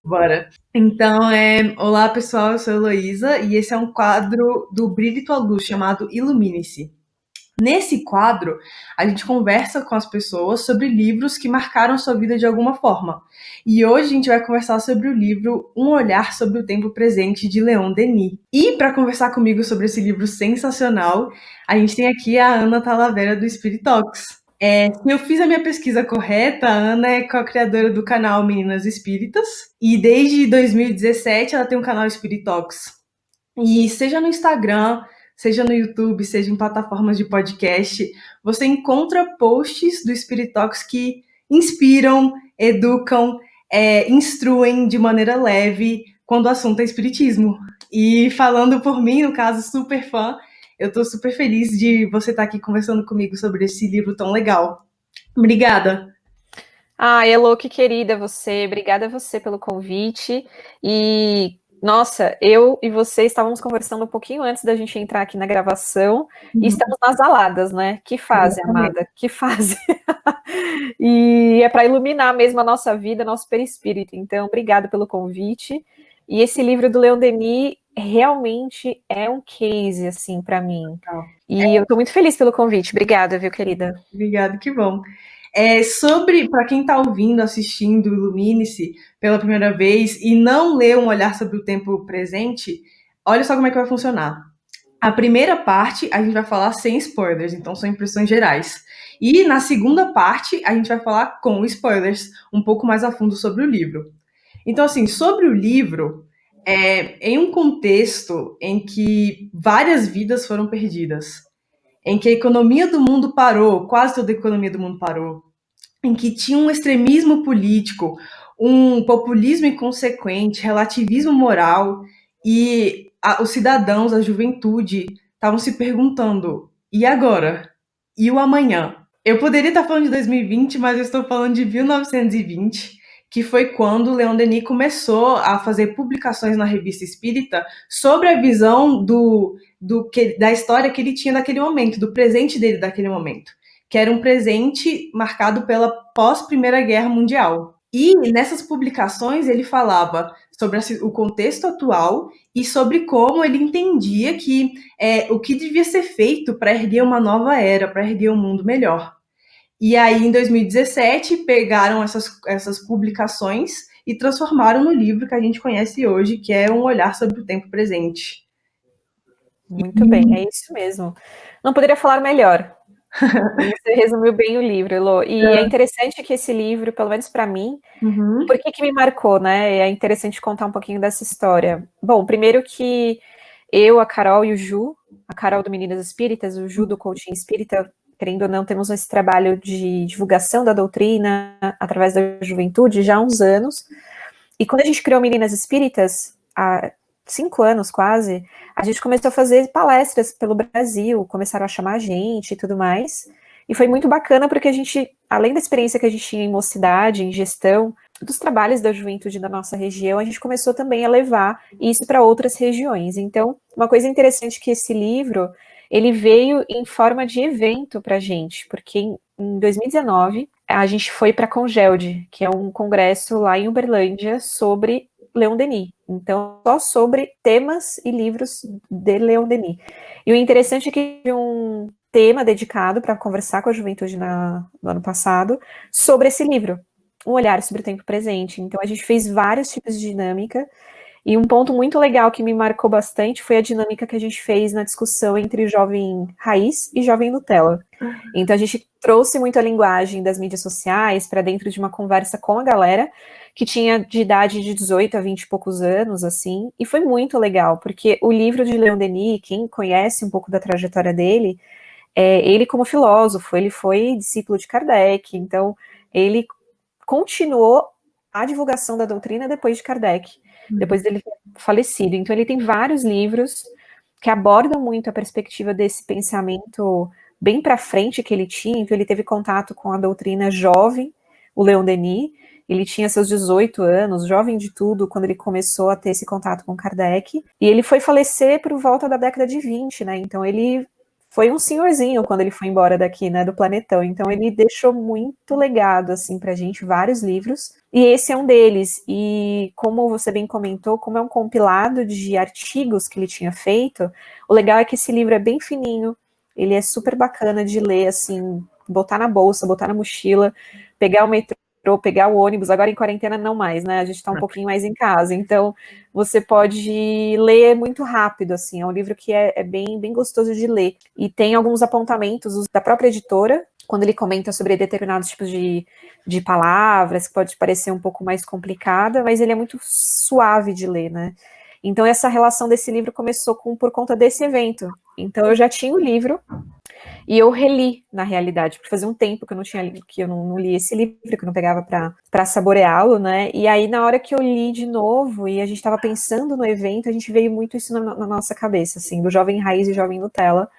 Bora. Então, olá pessoal, eu sou a Heloísa e esse é um quadro do Brilhe Tua Luz chamado Ilumine-se. Nesse quadro, a gente conversa com as pessoas sobre livros que marcaram sua vida de alguma forma. E hoje a gente vai conversar sobre o livro Um Olhar sobre o Tempo Presente, de Leon Denis. E para conversar comigo sobre esse livro sensacional, a gente tem aqui a Ana Talavera do Spirit Talks. Se eu fiz a minha pesquisa correta, a Ana é co-criadora do canal Meninas Espíritas e desde 2017 ela tem um canal Spirit Talks. E seja no Instagram, seja no YouTube, seja em plataformas de podcast, você encontra posts do Spirit Talks que inspiram, educam, instruem de maneira leve quando o assunto é espiritismo. E falando por mim, no caso, super fã, eu tô super feliz de você estar aqui conversando comigo sobre esse livro tão legal. Obrigada. Elô, que querida você. Obrigada a você pelo convite. E, nossa, eu e você estávamos conversando um pouquinho antes da gente entrar aqui na gravação e estamos nasaladas, né? Que fase, amada, que fase. E é para iluminar mesmo a nossa vida, nosso perispírito. Então, obrigada pelo convite. E esse livro do Leon Denis realmente é um case, assim, para mim. E eu estou muito feliz pelo convite. Obrigada, viu, querida? Obrigada, que bom. Para quem está ouvindo, assistindo, Ilumine-se pela primeira vez e não leu Um Olhar sobre o Tempo Presente, olha só como é que vai funcionar. A primeira parte a gente vai falar sem spoilers, então são impressões gerais. E na segunda parte a gente vai falar com spoilers, um pouco mais a fundo sobre o livro. Então, assim, sobre o livro, em um contexto em que várias vidas foram perdidas, em que a economia do mundo parou, quase toda a economia do mundo parou, em que tinha um extremismo político, um populismo inconsequente, relativismo moral, e os cidadãos, a juventude, estavam se perguntando: e agora? E o amanhã? Eu poderia estar falando de 2020, mas eu estou falando de 1920, que foi quando Leon Denis começou a fazer publicações na Revista Espírita sobre a visão da história que ele tinha naquele momento, do presente dele daquele momento, que era um presente marcado pela pós-Primeira Guerra Mundial. E nessas publicações ele falava sobre o contexto atual e sobre como ele entendia que o que devia ser feito para erguer uma nova era, para erguer um mundo melhor. E aí, em 2017, pegaram essas publicações e transformaram no livro que a gente conhece hoje, que é Um Olhar sobre o Tempo Presente. Muito bem, é isso mesmo. Não poderia falar melhor. Você resumiu bem o livro, Elô. E é interessante que esse livro, pelo menos para mim, por que me marcou, né? É interessante contar um pouquinho dessa história. Bom, primeiro que eu, a Carol e o Ju, a Carol do Meninas Espíritas, o Ju do Coaching Espírita, querendo ou não, temos esse trabalho de divulgação da doutrina através da juventude já há uns anos. E quando a gente criou Meninas Espíritas, há 5 anos quase, a gente começou a fazer palestras pelo Brasil, começaram a chamar a gente e tudo mais. E foi muito bacana porque a gente, além da experiência que a gente tinha em mocidade, em gestão, dos trabalhos da juventude da nossa região, a gente começou também a levar isso para outras regiões. Então, uma coisa interessante que esse livro, ele veio em forma de evento para a gente, porque em 2019, a gente foi para a Congelde, que é um congresso lá em Uberlândia sobre Leon Denis. Então, só sobre temas e livros de Leon Denis. E o interessante é que um tema dedicado para conversar com a juventude no ano passado sobre esse livro, Um Olhar sobre o Tempo Presente. Então, a gente fez vários tipos de dinâmica, e um ponto muito legal que me marcou bastante foi a dinâmica que a gente fez na discussão entre jovem raiz e jovem Nutella. Então, a gente trouxe muito a linguagem das mídias sociais para dentro de uma conversa com a galera que tinha de idade de 18 a 20 e poucos anos, assim, e foi muito legal, porque o livro de Leon Denis, quem conhece um pouco da trajetória dele, ele como filósofo, ele foi discípulo de Kardec, então ele continuou a divulgação da doutrina depois de Kardec, depois dele ter falecido. Então ele tem vários livros que abordam muito a perspectiva desse pensamento bem para frente que ele tinha. Então ele teve contato com a doutrina jovem, o Leon Denis, ele tinha seus 18 anos, jovem de tudo, quando ele começou a ter esse contato com Kardec, e ele foi falecer por volta da década de 20, né, então ele foi um senhorzinho quando ele foi embora daqui, né, do Planetão. Então ele deixou muito legado, assim, pra gente, vários livros. E esse é um deles. E como você bem comentou, como é um compilado de artigos que ele tinha feito, o legal é que esse livro é bem fininho, ele é super bacana de ler, assim, botar na bolsa, botar na mochila, pegar o metrô, pegar o ônibus, agora em quarentena não mais, né? A gente tá um pouquinho mais em casa, então você pode ler muito rápido, assim, é um livro que é bem, bem gostoso de ler. E tem alguns apontamentos da própria editora, quando ele comenta sobre determinados tipos de palavras, que pode parecer um pouco mais complicada, mas ele é muito suave de ler, né? Então essa relação desse livro começou por conta desse evento. Então eu já tinha o livro, e eu reli, na realidade, porque fazia um tempo que eu não tinha lido, que eu não li esse livro, que eu não pegava para saboreá-lo, né? E aí, na hora que eu li de novo, e a gente estava pensando no evento, a gente veio muito isso na nossa cabeça, assim, do jovem raiz e jovem Nutella,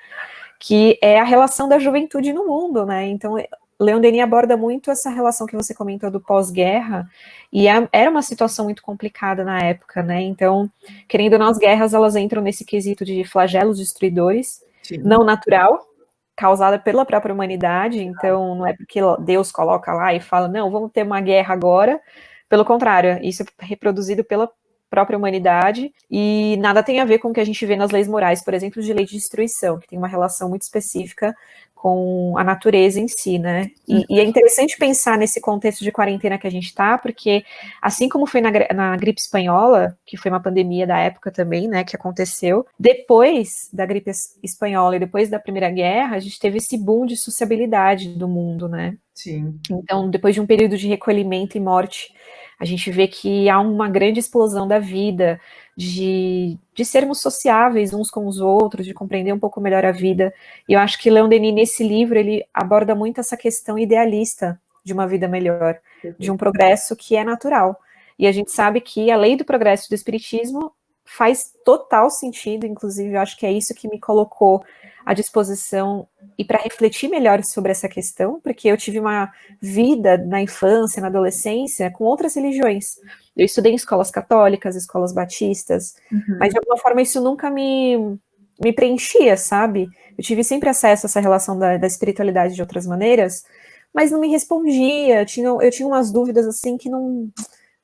que é a relação da juventude no mundo, né? Então, Leon Denis aborda muito essa relação que você comentou do pós-guerra, e era uma situação muito complicada na época, né? Então, querendo ou não, as guerras, elas entram nesse quesito de flagelos destruidores, Sim. não natural, causada pela própria humanidade, então não é porque Deus coloca lá e fala, não, vamos ter uma guerra agora, pelo contrário, isso é reproduzido pela própria humanidade, e nada tem a ver com o que a gente vê nas leis morais, por exemplo, de lei de destruição, que tem uma relação muito específica com a natureza em si, né? E é interessante pensar nesse contexto de quarentena que a gente está, porque assim como foi na gripe espanhola, que foi uma pandemia da época também, né, que aconteceu, depois da gripe espanhola e depois da Primeira Guerra, a gente teve esse boom de sociabilidade do mundo, né? Sim. Então, depois de um período de recolhimento e morte, a gente vê que há uma grande explosão da vida, de sermos sociáveis uns com os outros, de compreender um pouco melhor a vida. E eu acho que Leon Denis, nesse livro, ele aborda muito essa questão idealista de uma vida melhor, de um progresso que é natural. E a gente sabe que a lei do progresso do espiritismo faz total sentido, inclusive eu acho que é isso que me colocou à disposição e para refletir melhor sobre essa questão, porque eu tive uma vida na infância, na adolescência, com outras religiões. Eu estudei em escolas católicas, escolas batistas, mas de alguma forma isso nunca me preenchia, sabe? Eu tive sempre acesso a essa relação da espiritualidade de outras maneiras, mas não me respondia, eu tinha umas dúvidas assim que não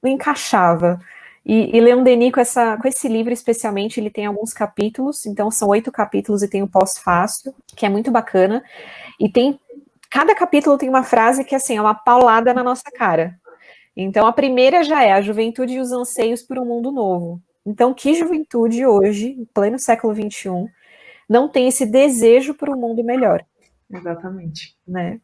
encaixava. E Leon Denis, com esse livro especialmente, ele tem alguns capítulos, então são 8 capítulos e tem o pós-fácil, que é muito bacana, e cada capítulo tem uma frase que, assim, é uma paulada na nossa cara. Então, a primeira já é a juventude e os anseios por um mundo novo. Então, que juventude hoje, em pleno século XXI, não tem esse desejo por um mundo melhor? Exatamente. Né?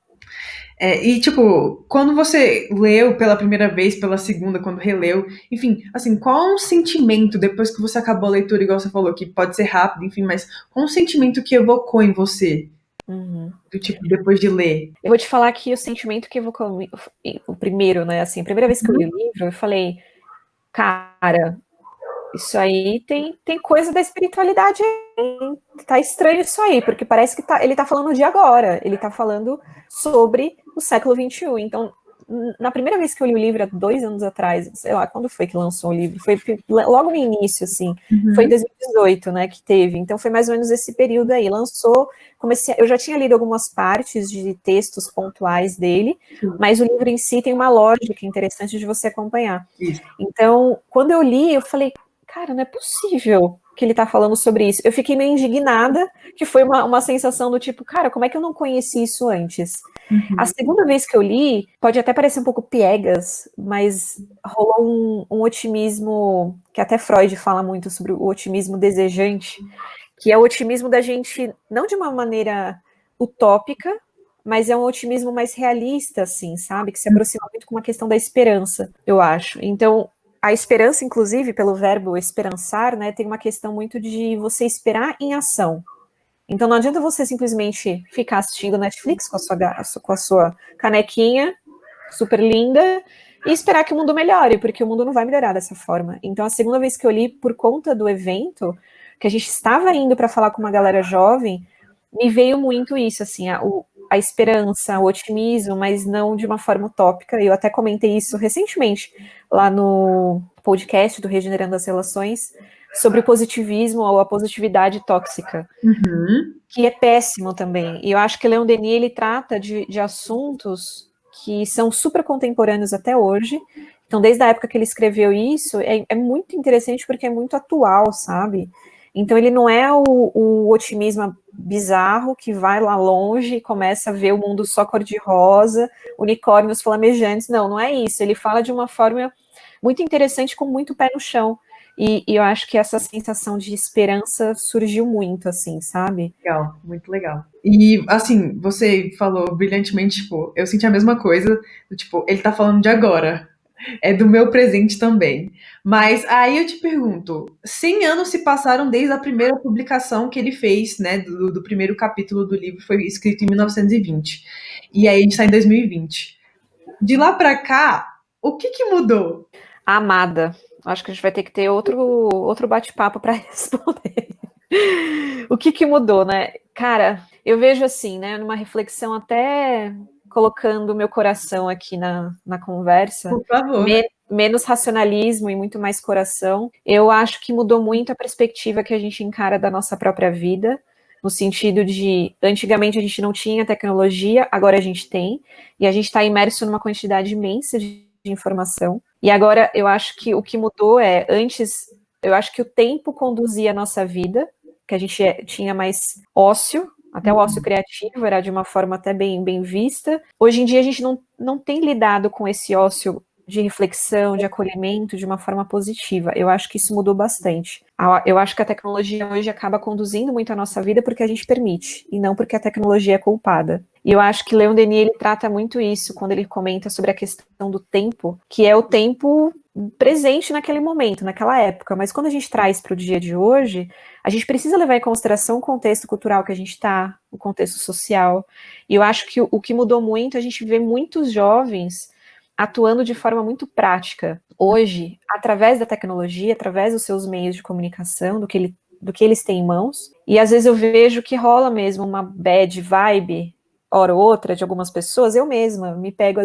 E, tipo, quando você leu pela primeira vez, pela segunda, quando releu, enfim, assim, qual é o sentimento, depois que você acabou a leitura, igual você falou, que pode ser rápido, enfim, mas qual é o sentimento que evocou em você? Do tipo, depois de ler? Eu vou te falar que o sentimento que evocou, o primeiro, né, assim, a primeira vez que eu li o livro, eu falei, cara, isso aí tem coisa da espiritualidade, hein? Tá estranho isso aí, porque parece que ele tá falando de agora, ele tá falando sobre o século XXI. Então, na primeira vez que eu li o livro, há 2 anos atrás, sei lá, quando foi que lançou o livro? Foi logo no início, assim, foi em 2018, né, que teve. Então, foi mais ou menos esse período aí. Lançou, eu já tinha lido algumas partes de textos pontuais dele, mas o livro em si tem uma lógica interessante de você acompanhar. Então, quando eu li, eu falei, cara, não é possível que ele tá falando sobre isso. Eu fiquei meio indignada, que foi uma sensação do tipo, cara, como é que eu não conheci isso antes? A segunda vez que eu li, pode até parecer um pouco piegas, mas rolou um otimismo, que até Freud fala muito sobre o otimismo desejante, que é o otimismo da gente, não de uma maneira utópica, mas é um otimismo mais realista, assim, sabe? Que se aproxima muito com uma questão da esperança, eu acho. Então, a esperança, inclusive, pelo verbo esperançar, né, tem uma questão muito de você esperar em ação. Então não adianta você simplesmente ficar assistindo Netflix com a sua canequinha super linda e esperar que o mundo melhore, porque o mundo não vai melhorar dessa forma. Então a segunda vez que eu li, por conta do evento, que a gente estava indo para falar com uma galera jovem, me veio muito isso, assim, a esperança, o otimismo, mas não de uma forma utópica. Eu até comentei isso recentemente lá no podcast do Regenerando as Relações, sobre o positivismo ou a positividade tóxica, que é péssimo também. E eu acho que Leon Denis, ele trata de assuntos que são super contemporâneos até hoje. Então, desde a época que ele escreveu isso, é muito interessante porque é muito atual, sabe? Então, ele não é o otimismo bizarro que vai lá longe e começa a ver o mundo só cor-de-rosa, unicórnios flamejantes. Não, não é isso. Ele fala de uma forma muito interessante, com muito pé no chão. E eu acho que essa sensação de esperança surgiu muito, assim, sabe? Legal, muito legal. E, assim, você falou brilhantemente, tipo, eu senti a mesma coisa, do, tipo, ele tá falando de agora, é do meu presente também. Mas aí eu te pergunto, 100 anos se passaram desde a primeira publicação que ele fez, né, do primeiro capítulo do livro, foi escrito em 1920. E aí a gente tá em 2020. De lá pra cá, o que que mudou? Amada. Acho que a gente vai ter que ter outro bate-papo para responder. O que mudou, né? Cara, eu vejo assim, né, numa reflexão, até colocando o meu coração aqui na conversa, Por favor. menos racionalismo e muito mais coração. Eu acho que mudou muito a perspectiva que a gente encara da nossa própria vida, no sentido de, antigamente a gente não tinha tecnologia, agora a gente tem, e a gente está imerso numa quantidade imensa de informação. E agora eu acho que o que mudou é, antes, eu acho que o tempo conduzia a nossa vida, que a gente tinha mais ócio, até o ócio criativo era de uma forma até bem vista. Hoje em dia a gente não tem lidado com esse ócio de reflexão, de acolhimento, de uma forma positiva. Eu acho que isso mudou bastante. Eu acho que a tecnologia hoje acaba conduzindo muito a nossa vida porque a gente permite, e não porque a tecnologia é culpada. E eu acho que Leon Denis, ele trata muito isso quando ele comenta sobre a questão do tempo, que é o tempo presente naquele momento, naquela época. Mas quando a gente traz para o dia de hoje, a gente precisa levar em consideração o contexto cultural que a gente está, o contexto social. E eu acho que o que mudou muito, a gente vê muitos jovens atuando de forma muito prática. Hoje, através da tecnologia, através dos seus meios de comunicação, do que eles têm em mãos. E às vezes eu vejo que rola mesmo uma bad vibe, hora ou outra, de algumas pessoas. Eu mesma me pego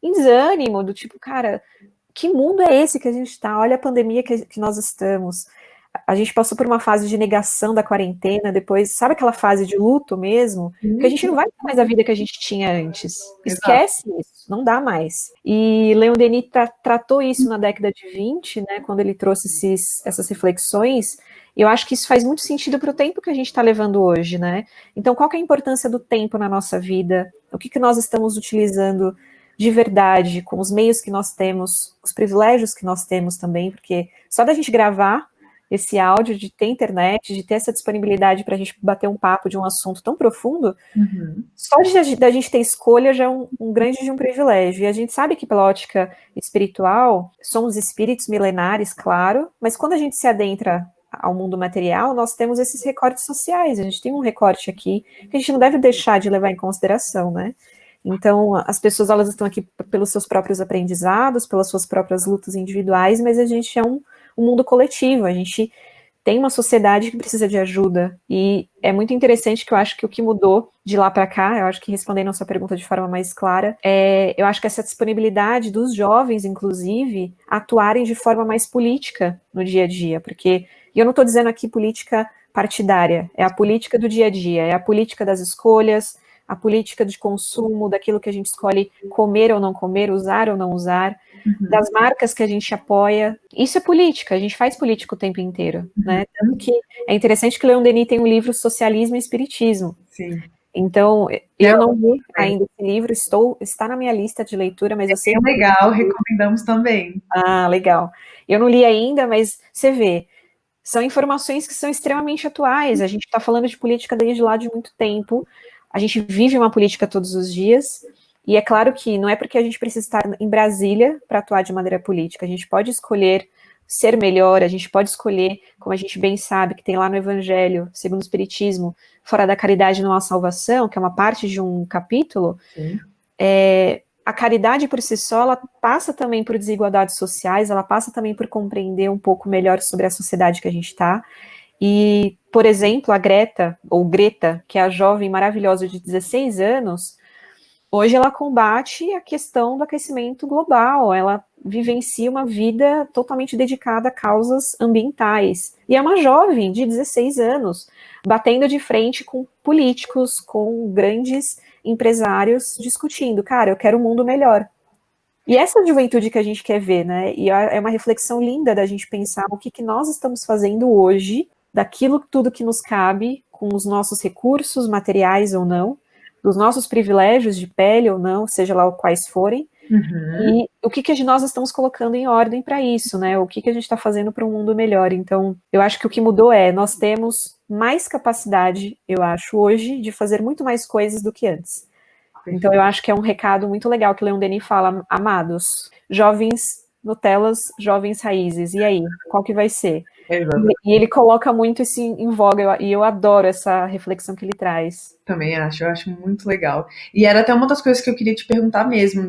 em desânimo, do tipo, cara, que mundo é esse que a gente está? Olha a pandemia que nós estamos. A gente passou por uma fase de negação da quarentena, depois, sabe aquela fase de luto mesmo? Que a gente não vai ter mais a vida que a gente tinha antes. Esquece isso, não dá mais. E Leon Denis tratou isso na década de 20, né, quando ele trouxe essas reflexões, e eu acho que isso faz muito sentido para o tempo que a gente está levando hoje, né? Então, qual que é a importância do tempo na nossa vida? O que nós estamos utilizando de verdade, com os meios que nós temos, os privilégios que nós temos também, porque só da gente gravar esse áudio, de ter internet, de ter essa disponibilidade para a gente bater um papo de um assunto tão profundo, só da gente ter escolha já é um grande de um privilégio. E a gente sabe que pela ótica espiritual, somos espíritos milenares, claro, mas quando a gente se adentra ao mundo material, nós temos esses recortes sociais. A gente tem um recorte aqui que a gente não deve deixar de levar em consideração, né? Então, as pessoas, elas estão aqui pelos seus próprios aprendizados, pelas suas próprias lutas individuais, mas a gente é um mundo coletivo, a gente tem uma sociedade que precisa de ajuda, e é muito interessante que eu acho que o que mudou de lá para cá, eu acho que respondendo a sua pergunta de forma mais clara, eu acho que essa disponibilidade dos jovens, inclusive, atuarem de forma mais política no dia a dia, porque, e eu não estou dizendo aqui política partidária, é a política do dia a dia, é a política das escolhas, a política de consumo, daquilo que a gente escolhe comer ou não comer, usar ou não usar, das marcas que a gente apoia. Isso é política, a gente faz política o tempo inteiro, né? Tanto que é interessante que Leon Denis tem um livro Socialismo e Espiritismo. Sim. Então, eu não li ainda esse livro, está na minha lista de leitura, mas eu sei... É legal, recomendamos também. Ah, legal. Eu não li ainda, mas você vê, são informações que são extremamente atuais, a gente está falando de política desde lá de muito tempo, a gente vive uma política todos os dias, e é claro que não é porque a gente precisa estar em Brasília para atuar de maneira política, a gente pode escolher ser melhor, a gente pode escolher, como a gente bem sabe, que tem lá no Evangelho, segundo o Espiritismo, fora da caridade não há salvação, que é uma parte de um capítulo, a caridade por si só, ela passa também por desigualdades sociais, ela passa também por compreender um pouco melhor sobre a sociedade que a gente está. E, por exemplo, a Greta, que é a jovem maravilhosa de 16 anos, Hoje ela combate a questão do aquecimento global, ela vivencia uma vida totalmente dedicada a causas ambientais. E é uma jovem de 16 anos, batendo de frente com políticos, com grandes empresários, discutindo, cara, eu quero um mundo melhor. E essa juventude que a gente quer ver, né? E é uma reflexão linda da gente pensar o que nós estamos fazendo hoje, daquilo tudo que nos cabe, com os nossos recursos materiais ou não, dos nossos privilégios de pele ou não, seja lá quais forem, e o que nós estamos colocando em ordem para isso, né? O que a gente está fazendo para um mundo melhor. Então, eu acho que o que mudou nós temos mais capacidade, eu acho, hoje, de fazer muito mais coisas do que antes. Então, eu acho que é um recado muito legal que Leon Denis fala, amados, jovens Nutellas, jovens raízes, e aí, qual que vai ser? E ele coloca muito isso em voga, e eu adoro essa reflexão que ele traz. Também acho, eu acho muito legal. E era até uma das coisas que eu queria te perguntar mesmo,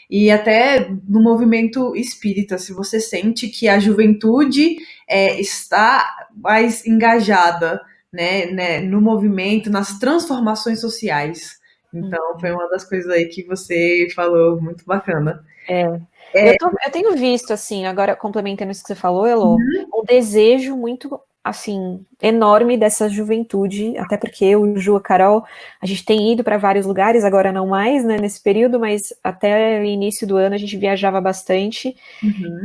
e até no movimento espírita, se você sente que a juventude está mais engajada, né, no movimento, nas transformações sociais. Então, foi uma das coisas aí que você falou, muito bacana. Eu tenho visto, assim, agora complementando isso que você falou, Elô, um desejo muito, assim, enorme dessa juventude, até porque eu, o Ju, a Carol, a gente tem ido para vários lugares, agora não mais, né, nesse período, mas até o início do ano a gente viajava bastante.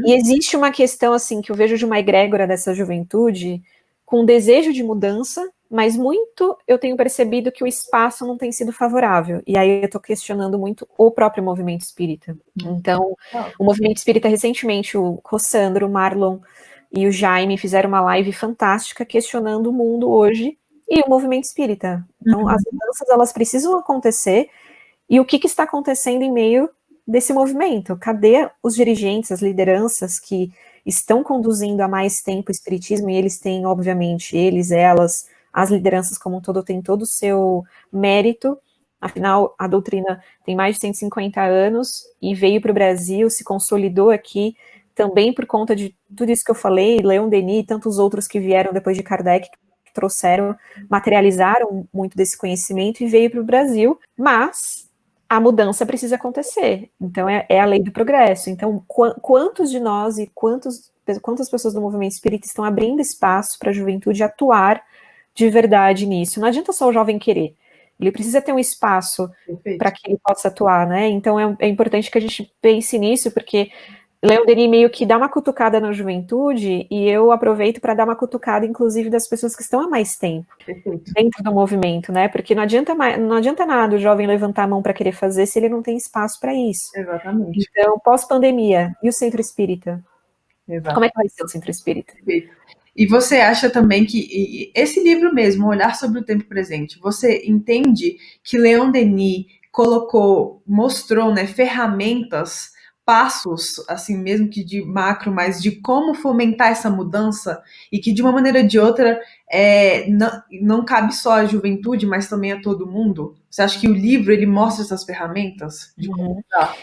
E existe uma questão, assim, que eu vejo de uma egrégora dessa juventude, com desejo de mudança, mas muito eu tenho percebido que o espaço não tem sido favorável. E aí eu estou questionando muito o próprio movimento espírita. Então, o movimento espírita, recentemente, o Rossandro, o Marlon e o Jaime fizeram uma live fantástica questionando o mundo hoje e o movimento espírita. Então, as mudanças, elas precisam acontecer. E o que está acontecendo em meio desse movimento? Cadê os dirigentes, as lideranças que estão conduzindo há mais tempo o espiritismo? E eles têm, obviamente, elas, as lideranças como um todo, têm todo o seu mérito. Afinal, a doutrina tem mais de 150 anos e veio para o Brasil, se consolidou aqui, também por conta de tudo isso que eu falei, Leon Denis e tantos outros que vieram depois de Kardec, que trouxeram, materializaram muito desse conhecimento e veio para o Brasil, mas a mudança precisa acontecer. Então, é a lei do progresso. Então, quantos de nós e quantas pessoas do movimento espírita estão abrindo espaço para a juventude atuar de verdade nisso? Não adianta só o jovem querer. Ele precisa ter um espaço para que ele possa atuar, né? Então, é importante que a gente pense nisso, porque Leon Denis meio que dá uma cutucada na juventude, e eu aproveito para dar uma cutucada, inclusive, das pessoas que estão há mais tempo dentro do movimento, né? Porque não adianta nada o jovem levantar a mão para querer fazer se ele não tem espaço para isso. Exatamente. Então, pós-pandemia, e o centro espírita? Exato. Como é que vai ser o centro espírita? E você acha também que esse livro mesmo, Olhar sobre o Tempo Presente, você entende que Leon Denis mostrou, né, ferramentas, passos, assim mesmo que de macro, mas de como fomentar essa mudança e que de uma maneira ou de outra não cabe só à juventude, mas também a todo mundo? Você acha que o livro ele mostra essas ferramentas de como mudar?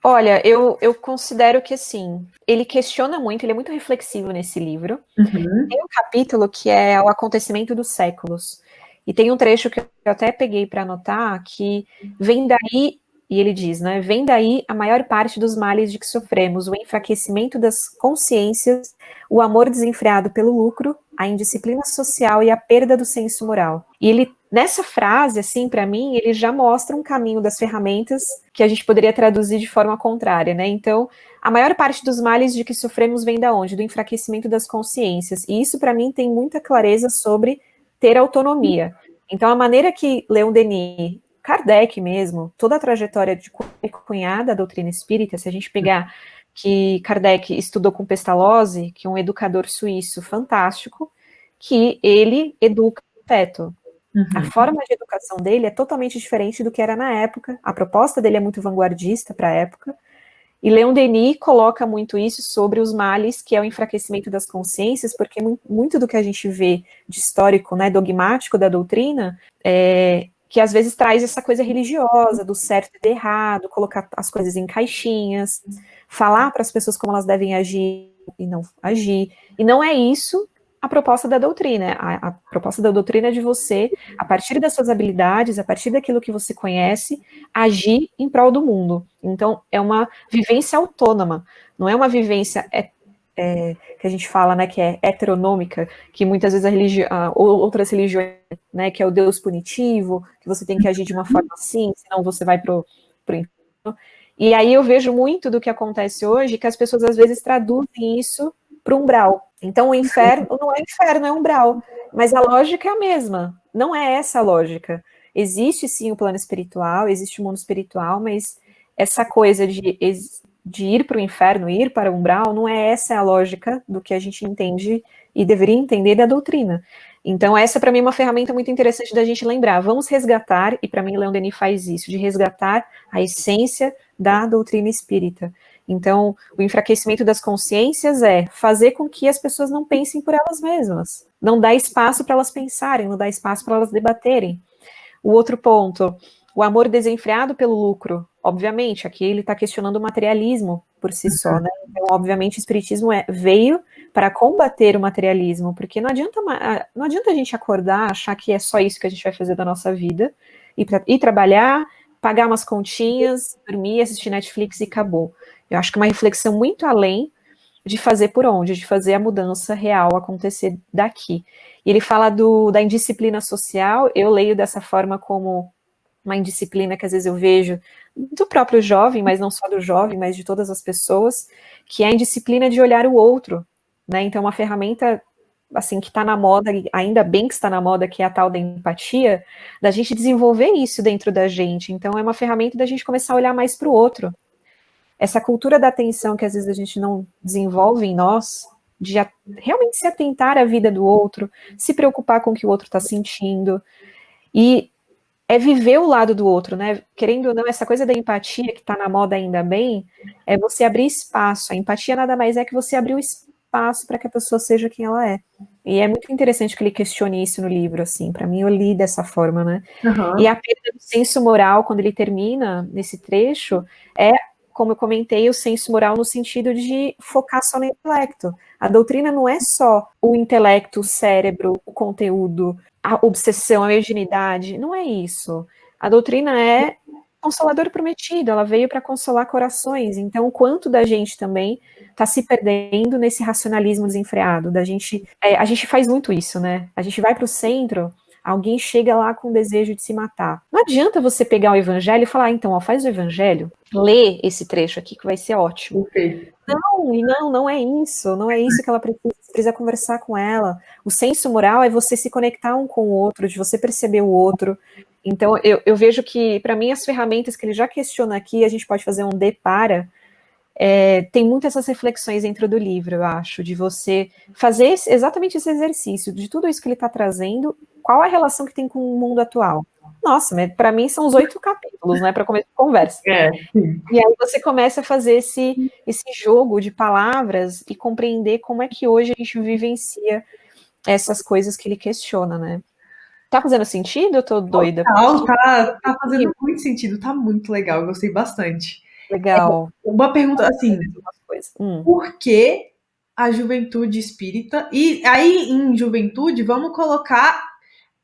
Olha, eu considero que, assim, ele questiona muito, ele é muito reflexivo nesse livro. Tem um capítulo que é o acontecimento dos séculos. E tem um trecho que eu até peguei para anotar, que vem daí, e ele diz, né? Vem daí a maior parte dos males de que sofremos, o enfraquecimento das consciências, o amor desenfreado pelo lucro, a indisciplina social e a perda do senso moral. E ele, nessa frase, assim, para mim, ele já mostra um caminho das ferramentas que a gente poderia traduzir de forma contrária, né? Então, a maior parte dos males de que sofremos vem da onde? Do enfraquecimento das consciências. E isso, para mim, tem muita clareza sobre ter autonomia. Então, a maneira que Leon Denis, Kardec mesmo, toda a trajetória de cunhada da doutrina espírita, se a gente pegar que Kardec estudou com Pestalozzi, que é um educador suíço fantástico, que ele educa o feto. A forma de educação dele é totalmente diferente do que era na época, a proposta dele é muito vanguardista para a época, e Leon Denis coloca muito isso sobre os males, que é o enfraquecimento das consciências, porque muito do que a gente vê de histórico, né, dogmático da doutrina, que às vezes traz essa coisa religiosa, do certo e do errado, colocar as coisas em caixinhas, falar para as pessoas como elas devem agir e não agir. E não é isso a proposta da doutrina. A proposta da doutrina é de você, a partir das suas habilidades, a partir daquilo que você conhece, agir em prol do mundo. Então, é uma vivência autônoma, não é uma vivência que a gente fala, né, que é heteronômica, que muitas vezes outras religiões, né, que é o Deus punitivo, que você tem que agir de uma forma assim, senão você vai pro inferno. E aí eu vejo muito do que acontece hoje, que as pessoas às vezes traduzem isso para o umbral. Então o inferno não é inferno, é umbral. Mas a lógica é a mesma. Não é essa a lógica. Existe sim o plano espiritual, existe o mundo espiritual, mas essa coisa de ir para o inferno, ir para o umbral, não é essa a lógica do que a gente entende e deveria entender da doutrina. Então essa para mim é uma ferramenta muito interessante da gente lembrar. Vamos resgatar, e para mim Leon Denis faz isso, de resgatar a essência da doutrina espírita. Então, o enfraquecimento das consciências é fazer com que as pessoas não pensem por elas mesmas. Não dá espaço para elas pensarem, não dá espaço para elas debaterem. O outro ponto, o amor desenfreado pelo lucro. Obviamente, aqui ele está questionando o materialismo por si só, né? Então, obviamente, o espiritismo veio para combater o materialismo, porque não adianta a gente acordar, achar que é só isso que a gente vai fazer da nossa vida, ir trabalhar, pagar umas continhas, dormir, assistir Netflix e acabou. Eu acho que é uma reflexão muito além de fazer por onde, de fazer a mudança real acontecer daqui. E ele fala da indisciplina social, eu leio dessa forma como uma indisciplina que às vezes eu vejo do próprio jovem, mas não só do jovem, mas de todas as pessoas, que é a indisciplina de olhar o outro, né? Então, uma ferramenta assim que está na moda, ainda bem que está na moda, que é a tal da empatia, da gente desenvolver isso dentro da gente. Então, é uma ferramenta da gente começar a olhar mais para o outro. Essa cultura da atenção que às vezes a gente não desenvolve em nós, de realmente se atentar à vida do outro, se preocupar com o que o outro está sentindo, e é viver o lado do outro, né? Querendo ou não, essa coisa da empatia que está na moda ainda bem, é você abrir espaço. A empatia nada mais é que você abrir o espaço para que a pessoa seja quem ela é. E é muito interessante que ele questione isso no livro, assim. Para mim, eu li dessa forma, né? Uhum. E a perda do senso moral, quando ele termina nesse trecho, é, como eu comentei, o senso moral no sentido de focar só no intelecto. A doutrina não é só o intelecto, o cérebro, o conteúdo, a obsessão, a mediunidade, não é isso. A doutrina é Consolador prometido, ela veio para consolar corações. Então, o quanto da gente também está se perdendo nesse racionalismo desenfreado, da gente, a gente faz muito isso, né? A gente vai para o centro, alguém chega lá com o desejo de se matar. Não adianta você pegar o evangelho e falar, então, ó, faz o evangelho, lê esse trecho aqui que vai ser ótimo. Okay. Não é isso, não é isso que ela precisa, você precisa conversar com ela. O senso moral é você se conectar um com o outro, de você perceber o outro. Então, eu vejo que, para mim, as ferramentas que ele já questiona aqui, a gente pode fazer um depara, tem muitas essas reflexões dentro do livro, eu acho, de você fazer exatamente esse exercício, de tudo isso que ele está trazendo, qual a relação que tem com o mundo atual. Nossa, mas para mim são os 8 capítulos, né, para começar a conversa. E aí você começa a fazer esse jogo de palavras e compreender como é que hoje a gente vivencia essas coisas que ele questiona, né? Tá fazendo sentido? Eu tô doida. Tá fazendo muito sentido, tá muito legal, eu gostei bastante. Legal. Uma pergunta assim, por que a juventude espírita? E aí, em juventude, vamos colocar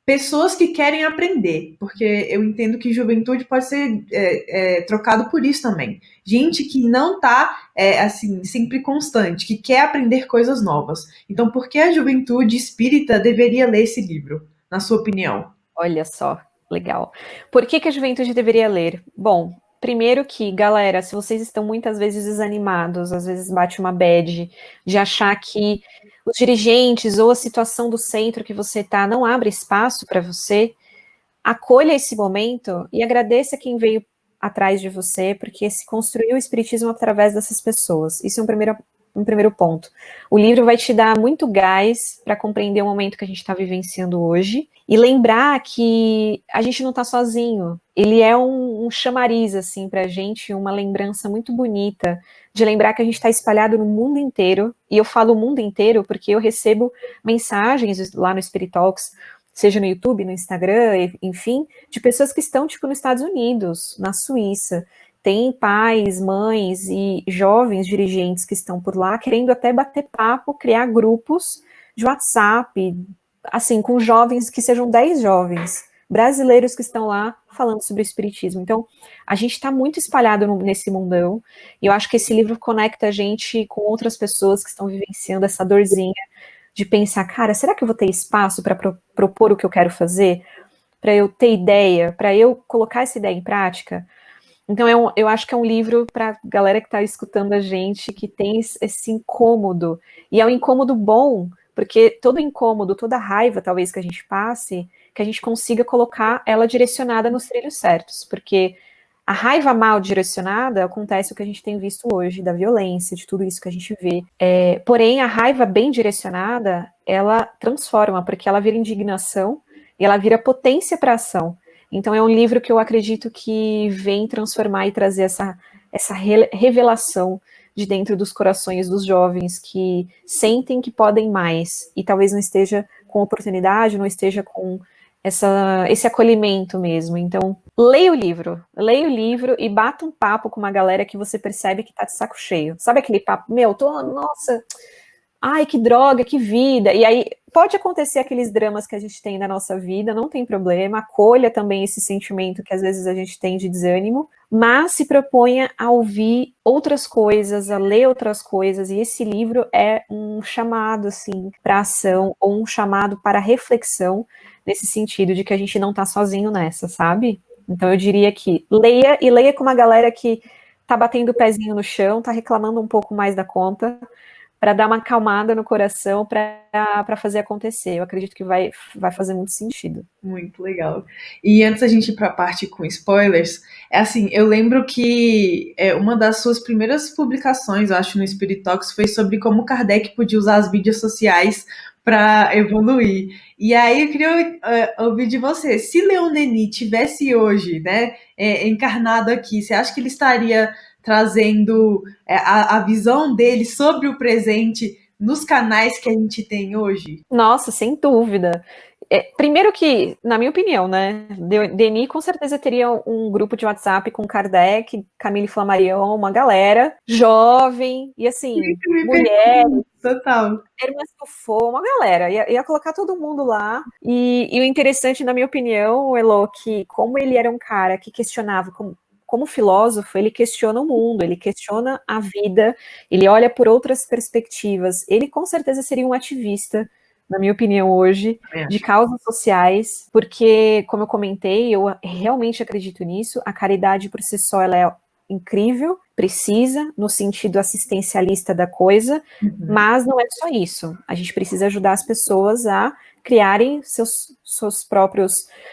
pessoas que querem aprender, porque eu entendo que juventude pode ser trocado por isso também. Gente que não tá, assim, sempre constante, que quer aprender coisas novas. Então, por que a juventude espírita deveria ler esse livro, na sua opinião? Olha só, legal. Por que a juventude deveria ler? Bom, primeiro que, galera, se vocês estão muitas vezes desanimados, às vezes bate uma bad, de achar que os dirigentes ou a situação do centro que você está não abre espaço para você, acolha esse momento e agradeça quem veio atrás de você, porque se construiu o espiritismo através dessas pessoas. Isso é um primeiro ponto. O livro vai te dar muito gás para compreender o momento que a gente está vivenciando hoje e lembrar que a gente não está sozinho. Ele é um chamariz, assim, para a gente, uma lembrança muito bonita de lembrar que a gente está espalhado no mundo inteiro, e eu falo mundo inteiro porque eu recebo mensagens lá no Spirit Talks, seja no YouTube, no Instagram, enfim, de pessoas que estão, tipo, nos Estados Unidos, na Suíça. Tem pais, mães e jovens dirigentes que estão por lá querendo até bater papo, criar grupos de WhatsApp, assim, com jovens que sejam 10 jovens brasileiros que estão lá falando sobre o espiritismo. Então, a gente está muito espalhado nesse mundão, e eu acho que esse livro conecta a gente com outras pessoas que estão vivenciando essa dorzinha de pensar, cara, será que eu vou ter espaço para propor o que eu quero fazer? Para eu ter ideia? Para eu colocar essa ideia em prática? Então, eu acho que é um livro para galera que está escutando a gente, que tem esse incômodo, e é um incômodo bom, porque todo incômodo, toda raiva, talvez, que a gente passe, que a gente consiga colocar ela direcionada nos trilhos certos, porque a raiva mal direcionada acontece o que a gente tem visto hoje, da violência, de tudo isso que a gente vê. Porém, a raiva bem direcionada, ela transforma, porque ela vira indignação e ela vira potência para ação. Então é um livro que eu acredito que vem transformar e trazer essa revelação de dentro dos corações dos jovens que sentem que podem mais e talvez não esteja com oportunidade, não esteja com esse acolhimento mesmo. Então, leia o livro e bata um papo com uma galera que você percebe que tá de saco cheio. Sabe aquele papo, nossa, ai, que droga, que vida. E aí, pode acontecer aqueles dramas que a gente tem na nossa vida, não tem problema, acolha também esse sentimento que às vezes a gente tem de desânimo, mas se proponha a ouvir outras coisas, a ler outras coisas, e esse livro é um chamado, assim, para ação, ou um chamado para reflexão, nesse sentido de que a gente não tá sozinho nessa, sabe? Então eu diria que leia, e leia com uma galera que tá batendo o pezinho no chão, tá reclamando um pouco mais da conta, para dar uma acalmada no coração, para fazer acontecer. Eu acredito que vai fazer muito sentido. Muito legal. E antes da gente ir para a parte com spoilers, é assim, eu lembro que uma das suas primeiras publicações, eu acho, no Spirit Talks, foi sobre como Kardec podia usar as mídias sociais para evoluir. E aí eu queria ouvir de você, se Leon Denis tivesse hoje, né, encarnado aqui, você acha que ele estaria trazendo a visão dele sobre o presente nos canais que a gente tem hoje? Nossa, sem dúvida. Primeiro que, na minha opinião, né, Denis com certeza teria um grupo de WhatsApp com Kardec, Camille Flammarion, uma galera jovem, e assim, mulheres, total. Hermes Tufo, uma galera, ia colocar todo mundo lá, e o interessante, na minha opinião, Elo, que como ele era um cara que questionava, como filósofo, ele questiona o mundo, ele questiona a vida, ele olha por outras perspectivas, ele com certeza seria um ativista, na minha opinião, hoje, de causas sociais, porque, como eu comentei, eu realmente acredito nisso, a caridade por si só, ela é incrível, precisa, no sentido assistencialista da coisa, mas não é só isso, a gente precisa ajudar as pessoas a criarem seus próprios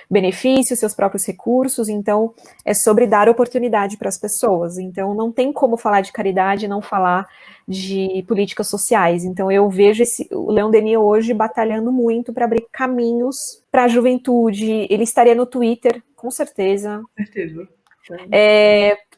benefícios, seus próprios recursos, então é sobre dar oportunidade para as pessoas, então não tem como falar de caridade e não falar de políticas sociais, então eu vejo o Leon Denis hoje batalhando muito para abrir caminhos para a juventude, ele estaria no Twitter, com certeza. Com certeza.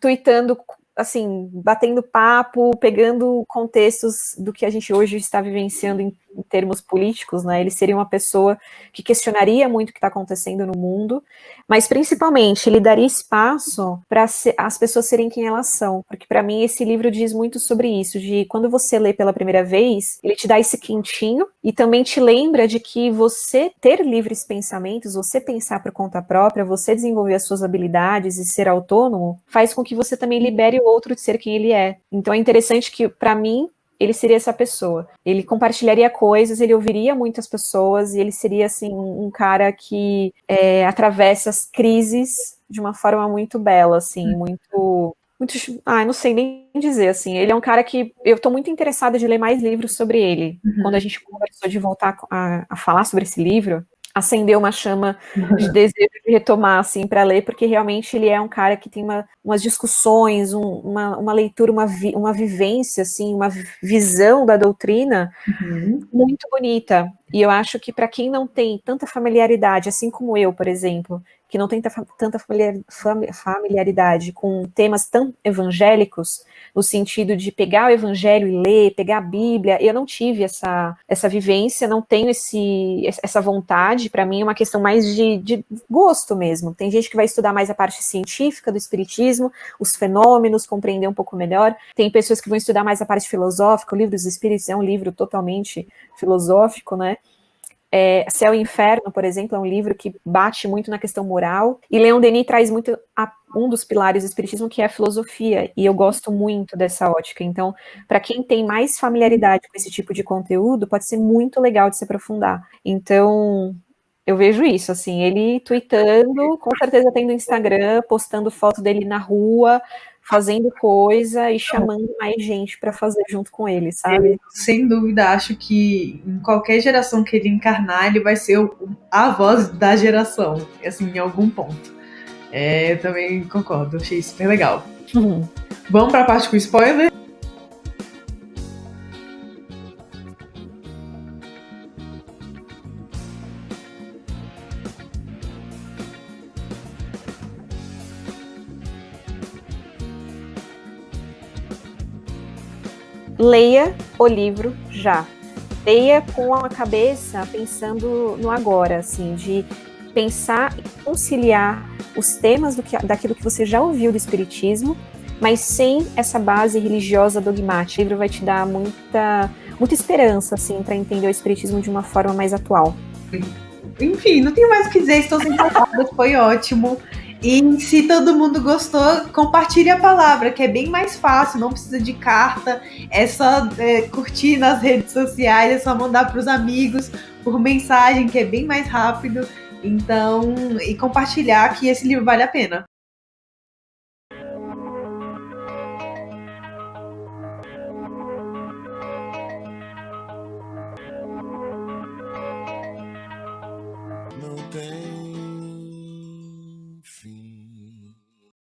Tweetando, assim, batendo papo, pegando contextos do que a gente hoje está vivenciando em termos políticos, né? Ele seria uma pessoa que questionaria muito o que está acontecendo no mundo, mas principalmente ele daria espaço para as pessoas serem quem elas são, porque para mim esse livro diz muito sobre isso, de quando você lê pela primeira vez, ele te dá esse quentinho e também te lembra de que você ter livres pensamentos, você pensar por conta própria, você desenvolver as suas habilidades e ser autônomo, faz com que você também libere o outro de ser quem ele é. Então é interessante que, para mim, ele seria essa pessoa. Ele compartilharia coisas, ele ouviria muitas pessoas e ele seria, assim, um cara que atravessa as crises de uma forma muito bela, assim, muito... não sei nem dizer, assim. Ele é um cara que eu tô muito interessada de ler mais livros sobre ele. Quando a gente conversou de voltar a falar sobre esse livro, acendeu uma chama de desejo de retomar, assim, para ler, porque realmente ele é um cara que tem umas discussões, uma leitura, uma vivência, assim, uma visão da doutrina muito bonita. E eu acho que para quem não tem tanta familiaridade, assim como eu, por exemplo, que não tem tanta familiaridade com temas tão evangélicos, no sentido de pegar o evangelho e ler, pegar a Bíblia. Eu não tive essa vivência, não tenho essa vontade. Para mim é uma questão mais de gosto mesmo. Tem gente que vai estudar mais a parte científica do espiritismo, os fenômenos, compreender um pouco melhor. Tem pessoas que vão estudar mais a parte filosófica. O Livro dos Espíritos é um livro totalmente filosófico, né? Céu e Inferno, por exemplo, é um livro que bate muito na questão moral, e Leon Denis traz muito um dos pilares do espiritismo, que é a filosofia, e eu gosto muito dessa ótica. Então, para quem tem mais familiaridade com esse tipo de conteúdo, pode ser muito legal de se aprofundar. Então, eu vejo isso, assim, ele tweetando, com certeza tendo Instagram, postando foto dele na rua, fazendo coisa e chamando mais gente para fazer junto com ele, sabe? Eu, sem dúvida, acho que em qualquer geração que ele encarnar, ele vai ser a voz da geração, assim, em algum ponto. Eu também concordo, achei super legal. Vamos para a parte com spoiler? Leia o livro já. Leia com a cabeça pensando no agora, assim, de pensar e conciliar os temas daquilo que você já ouviu do espiritismo, mas sem essa base religiosa dogmática. O livro vai te dar muita esperança, assim, para entender o espiritismo de uma forma mais atual. Enfim, não tenho mais o que dizer, estou sem palavras, foi ótimo. E se todo mundo gostou, compartilhe a palavra, que é bem mais fácil, não precisa de carta, é só curtir nas redes sociais, é só mandar para os amigos por mensagem, que é bem mais rápido. Então, e compartilhar que esse livro vale a pena.